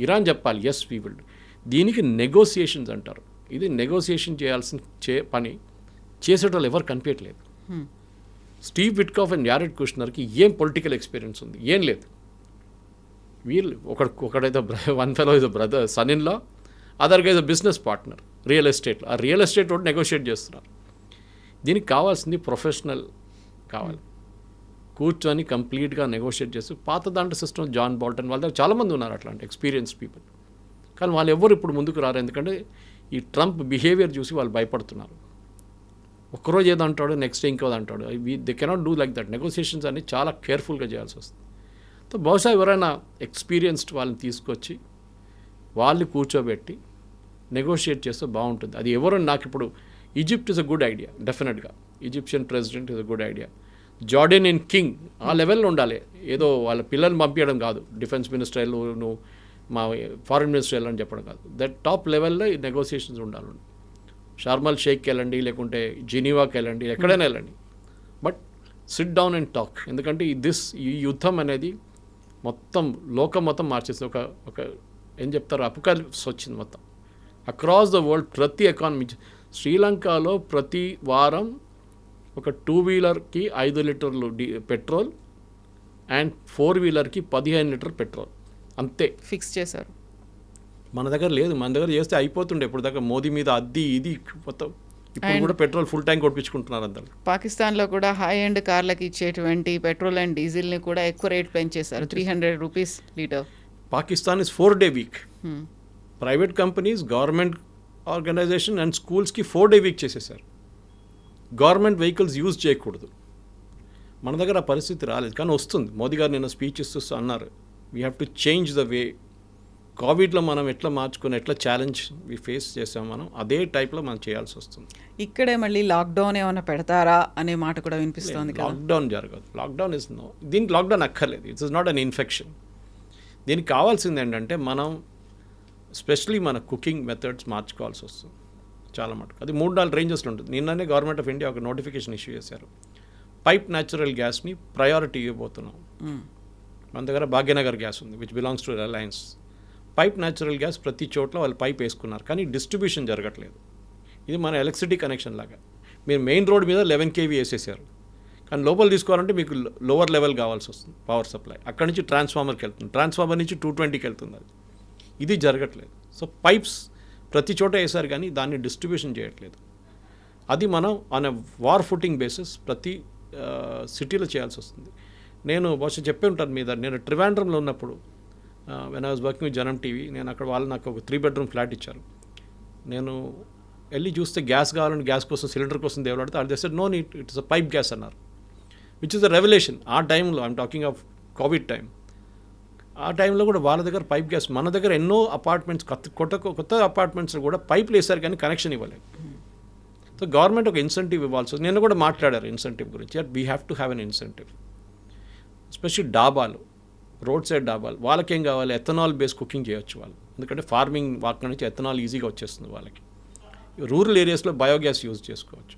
Iran చెప్పాలి ఎస్ వీ విల్. దీనికి నెగోసియేషన్స్ అంటారు. ఇది నెగోసియేషన్ చేయాల్సిన పని చేసేటోళ్ళు ఎవరు కనిపించట్లేదు. స్టీవ్ విట్కాఫ్ అండ్ యారెడ్ కుష్నర్కి ఏం పొలిటికల్ ఎక్స్పీరియన్స్ ఉంది? ఏం లేదు. వీళ్ళు ఒకడైతే one fellow is brother, son in law, అదర్గా ఇస్ బిజినెస్ పార్ట్నర్ రియల్ ఎస్టేట్లో. ఆ రియల్ ఎస్టేట్ తోటి నెగోషియేట్ చేస్తున్నారు. దీనికి కావాల్సింది ప్రొఫెషనల్ కావాలి, కూర్చొని కంప్లీట్గా నెగోషియేట్ చేసి. పాత దాంట్లో సిస్టమ్ జాన్ బోల్టన్ వాళ్ళ దగ్గర చాలామంది ఉన్నారు అట్లాంటి ఎక్స్పీరియన్స్ పీపుల్, కానీ వాళ్ళు ఎవరు ఇప్పుడు ముందుకు రారు. ఎందుకంటే ఈ ట్రంప్ బిహేవియర్ చూసి వాళ్ళు భయపడుతున్నారు. ఒక్కరోజు ఏదో అంటాడు, నెక్స్ట్ డే ఇంకోది అంటాడు. They cannot do like that. Negotiations అన్ని చాలా కేర్ఫుల్గా చేయాల్సి వస్తుంది. సో బహుశా ఎవరైనా ఎక్స్పీరియన్స్డ్ వాళ్ళని తీసుకొచ్చి వాళ్ళు కూర్చోబెట్టి నెగోషియేట్ చేస్తే బాగుంటుంది. అది ఎవరో నాకు ఇప్పుడు Egypt is a good idea, డెఫినెట్గా Egyptian president is a good idea. Jordanian king ఆ లెవెల్లో ఉండాలి. ఏదో వాళ్ళ పిల్లల్ని పంపించడం కాదు, డిఫెన్స్ మినిస్టర్ నువ్వు మా ఫారిన్ మినిస్టర్ వెళ్ళని చెప్పడం కాదు. దట్ టాప్ లెవెల్లో ఈ నెగోసియేషన్స్ ఉండాలి. షార్మల్ షేక్కి వెళ్ళండి, లేకుంటే జెనీవాకి వెళ్ళండి, ఎక్కడైనా వెళ్ళండి, but SIT down and talk. ఎందుకంటే ఈ యుద్ధం అనేది మొత్తం లోకం మొత్తం మార్చేస్తుంది. ఒక ఏం చెప్తారు, అపోకాలిప్స్ వచ్చింది మొత్తం అక్రాస్ ద వరల్డ్. ప్రతి ఎకానమీ, శ్రీలంకలో ప్రతి వారం ఒక 2 వీలర్కి 5 లీటర్లు పెట్రోల్ అండ్ 4 వీలర్కి 15 లీటర్ పెట్రోల్ అంతే ఫిక్స్ చేశారు. మన దగ్గర లేదు. మన దగ్గర చేస్తే అయిపోతుండే ఇప్పుడు దాకా. మోదీ మీద అది ఇది మొత్తం. ఇప్పుడు కూడా పెట్రోల్ ఫుల్ ట్యాంక్ కొట్టించుకుంటున్నారు అందరు. పాకిస్తాన్లో కూడా హై ఎండ్ కార్లకు ఇచ్చేటువంటి పెట్రోల్ అండ్ డీజిల్ని కూడా ఎక్కువ రేట్ పెంచేశారు, 300 rupees litre. Pakistan is 4-day week. Private companies, government organisation and స్కూల్స్కి 4-day వీక్ చేసేసారు. గవర్నమెంట్ వెహికల్స్ యూజ్ చేయకూడదు. మన దగ్గర ఆ పరిస్థితి రాలేదు, కానీ వస్తుంది. మోదీ గారు నిన్న స్పీచ్ ఇస్తూ అన్నారు, we have to change the way. కోవిడ్లో మనం ఎట్లా మార్చుకుని ఎట్లా ఛాలెంజ్ ఫేస్ చేసాం, మనం అదే టైప్లో మనం చేయాల్సి వస్తుంది. ఇక్కడే మళ్ళీ లాక్డౌన్ ఏమైనా పెడతారా అనే మాట కూడా వినిపిస్తుంది. లాక్డౌన్ జరగదు. Lockdown is no. దీనికి లాక్డౌన్ అక్కర్లేదు. It's is not an infection. దీనికి కావాల్సింది ఏంటంటే మనం స్పెషలీ మన కుకింగ్ మెథడ్స్ మార్చుకోవాల్సి వస్తుంది చాలా మటుకు. అది 3-4 రేంజెస్లో ఉంటుంది. నిన్ననే గవర్నమెంట్ ఆఫ్ ఇండియా ఒక నోటిఫికేషన్ ఇష్యూ చేశారు. పైప్ న్యాచురల్ గ్యాస్ని ప్రయారిటీ ఇవ్వబోతున్నాం. మన దగ్గర భాగ్యనగర్ గ్యాస్ ఉంది, which belongs to Reliance. Pipe natural gas ప్రతి చోట్ల వాళ్ళు పైప్ వేసుకున్నారు, కానీ డిస్ట్రిబ్యూషన్ జరగట్లేదు. ఇది మన ఎలక్ట్రిసిటీ కనెక్షన్ లాగా. మీరు మెయిన్ రోడ్ మీద 11 kV వేసేసారు, కానీ లోపల తీసుకోవాలంటే మీకు లోవర్ లెవెల్ కావాల్సి వస్తుంది పవర్ సప్లై. అక్కడి నుంచి ట్రాన్స్ఫార్మర్కి వెళ్తుంది, ట్రాన్స్ఫార్మర్ నుంచి 220కి వెళ్తుంది. ఇది జరగట్లేదు. సో పైప్స్ ప్రతి చోట వేసారు, కానీ దాన్ని డిస్ట్రిబ్యూషన్ చేయట్లేదు. అది మనం on a war footing basis ప్రతి సిటీలో చేయాల్సి వస్తుంది. నేను బహుశా చెప్పే ఉంటాను మీద, నేను ట్రివాండ్రంలో ఉన్నప్పుడు when I was working with జనం టీవీ, నేను అక్కడ వాళ్ళు నాకు ఒక 3 bedroom ఫ్లాట్ ఇచ్చారు. నేను వెళ్ళి చూస్తే గ్యాస్ కావాలని గ్యాస్ కోసం సిలిండర్ కోసం దేవులాడితే అది తెస్తే no neat, it's a pipe gas అన్నారు, విచ్ ఇస్ అ రెవల్యూషన్. ఆ టైంలో I'm talking of Covid time. ఆ టైంలో కూడా వాళ్ళ దగ్గర పైప్ గ్యాస్, మన దగ్గర ఎన్నో అపార్ట్మెంట్స్ కొత్త అపార్ట్మెంట్స్ కూడా పైప్లు వేసారు, కానీ కనెక్షన్ ఇవ్వలేదు. సో గవర్నమెంట్ ఒక ఇన్సెంటివ్ ఇవ్వాల్సి. నేను కూడా మాట్లాడారు ఇన్సెంటివ్ గురించి. We have to have an incentive. Especially డాబాలు, రోడ్ సైడ్ డాబాలు, వాళ్ళకేం కావాలి, ఎథనాల్ బేస్ కుకింగ్ చేయొచ్చు వాళ్ళు. ఎందుకంటే ఫార్మింగ్ వాటి నుంచి ఎథనాల్ ఈజీగా వచ్చేస్తుంది వాళ్ళకి. రూరల్ ఏరియాస్లో బయోగ్యాస్ యూజ్ చేసుకోవచ్చు.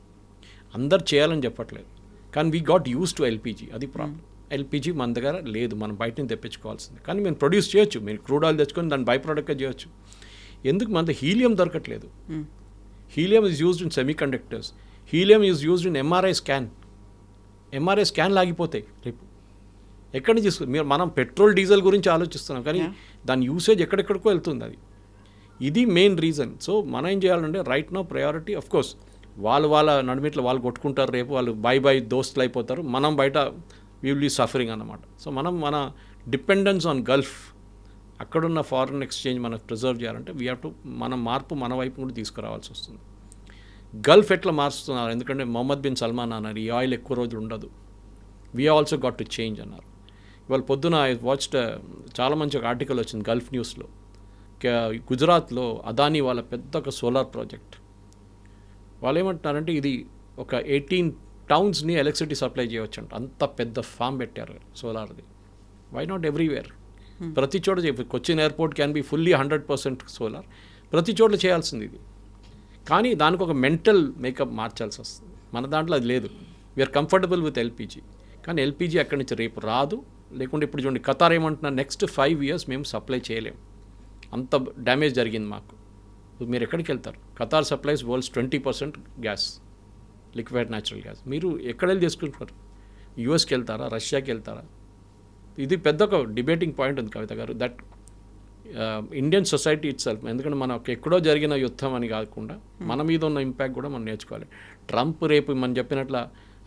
అందరు చేయాలని చెప్పట్లేదు, కానీ we got use to LPG. అది ప్రాబ్లం. ఎల్పిజి మన దగ్గర లేదు, మనం బయట నుంచి తెప్పించుకోవాల్సింది. కానీ మేము ప్రొడ్యూస్ చేయొచ్చు, మీరు క్రూడ్ ఆయిల్ తెచ్చుకొని దాన్ని బై ప్రోడక్ట్గా చేయొచ్చు. ఎందుకు మన హీలియం దొరకట్లేదు? Helium is used in semiconductors, helium is used in MRI scan. MRI స్కాన్లు ఆగిపోతాయి రేపు. ఎక్కడి నుంచి మీరు మనం పెట్రోల్ డీజిల్ గురించి ఆలోచిస్తున్నాం, కానీ దాని యూసేజ్ ఎక్కడెక్కడికో వెళ్తుంది. అది ఇది మెయిన్ రీజన్. సో మనం ఏం చేయాలంటే right no priority, of course వాళ్ళ నడిమిట్లో వాళ్ళు కొట్టుకుంటారు, రేపు వాళ్ళు బై దోస్తులు అయిపోతారు, మనం బయట వీ విల్ బీ సఫరింగ్ అన్నమాట. సో మనం మన డిపెండెన్స్ ఆన్ గల్ఫ్, అక్కడున్న ఫారిన్ ఎక్స్చేంజ్ మనకు ప్రిజర్వ్ చేయాలంటే వీ హ్యావ్ టు మన మార్పు మన వైపు కూడా తీసుకురావాల్సి వస్తుంది. గల్ఫ్ ఎట్లా మారుస్తున్నారు? ఎందుకంటే మొహమ్మద్ బిన్ సల్మాన్ అన్నారు ఈ ఆయిల్ ఎక్కువ రోజులు ఉండదు, we also got to change అన్నారు. ఇవాళ పొద్దున ఐ వాచ్డ్ చాలా మంచి ఒక ఆర్టికల్ వచ్చింది గల్ఫ్ న్యూస్లో. గుజరాత్లో అదానీ వాళ్ళ పెద్ద ఒక సోలార్ ప్రాజెక్ట్. వాళ్ళు ఏమంటున్నారంటే ఇది ఒక 18 టౌన్స్ని ఎలక్ట్రిసిటీ సప్లై చేయవచ్చు అంట. అంత పెద్ద ఫామ్ పెట్టారు సోలార్ది. Why not everywhere? ప్రతి చోట Cochin airport can be fully 100% solar. ప్రతి చోట్ల చేయాల్సింది ఇది. కానీ దానికి ఒక మెంటల్ మేకప్ మార్చాల్సి వస్తుంది. మన దాంట్లో అది లేదు. వీఆర్ కంఫర్టబుల్ విత్ ఎల్పిజి, కానీ ఎల్పిజి అక్కడి నుంచి రేపు రాదు. లేకుంటే ఇప్పుడు చూడండి ఖతార్ ఏమంటున్నారు, నెక్స్ట్ 5 years మేము సప్లై చేయలేము, అంత డ్యామేజ్ జరిగింది మాకు. మీరు ఎక్కడికి వెళ్తారు? Qatar supplies world's 20% gas, liquid natural gas. మీరు ఎక్కడ వెళ్ళి తీసుకుంటారు? యూఎస్కి వెళ్తారా, రష్యాకి వెళ్తారా? ఇది పెద్ద ఒక డిబేటింగ్ పాయింట్ ఉంది కవిత గారు. That Indian society it self, ఎందుకంటే మనకు ఎక్కడో జరిగిన యుద్ధం అని కాకుండా మన మీద ఉన్న ఇంపాక్ట్ కూడా మనం నేర్చుకోవాలి. ట్రంప్ రేపు మనం చెప్పినట్ల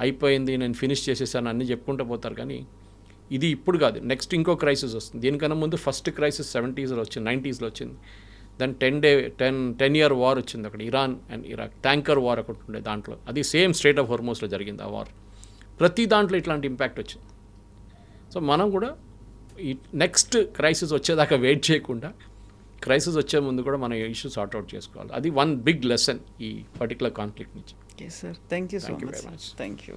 అయిపోయింది, నేను ఫినిష్ చేసేసాను అన్నీ చెప్పుకుంటూ పోతారు, కానీ ఇది ఇప్పుడు కాదు, నెక్స్ట్ ఇంకో క్రైసిస్ వస్తుంది. దీనికన్నా ముందు ఫస్ట్ క్రైసిస్ 70s వచ్చింది, 90s వచ్చింది. దెన్ 10 year వార్ వచ్చింది అక్కడ, Iran and Iraq tanker war ఒకటి ఉండే దాంట్లో. అది సేమ్ స్ట్రేట్ ఆఫ్ హోర్మోస్లో జరిగింది ఆ వార్. ప్రతి దాంట్లో ఇట్లాంటి ఇంపాక్ట్ వచ్చింది. సో మనం కూడా ఈ నెక్స్ట్ క్రైసిస్ వచ్చేదాకా వెయిట్ చేయకుండా క్రైసిస్ వచ్చే ముందు కూడా మనం ఇష్యూ సార్ట్ అవుట్ చేసుకోవాలి. అది వన్ బిగ్ లెసన్ ఈ పర్టికులర్ కాన్ఫ్లిక్ట్ నుంచి. Okay sir, thank you so much. Thank you.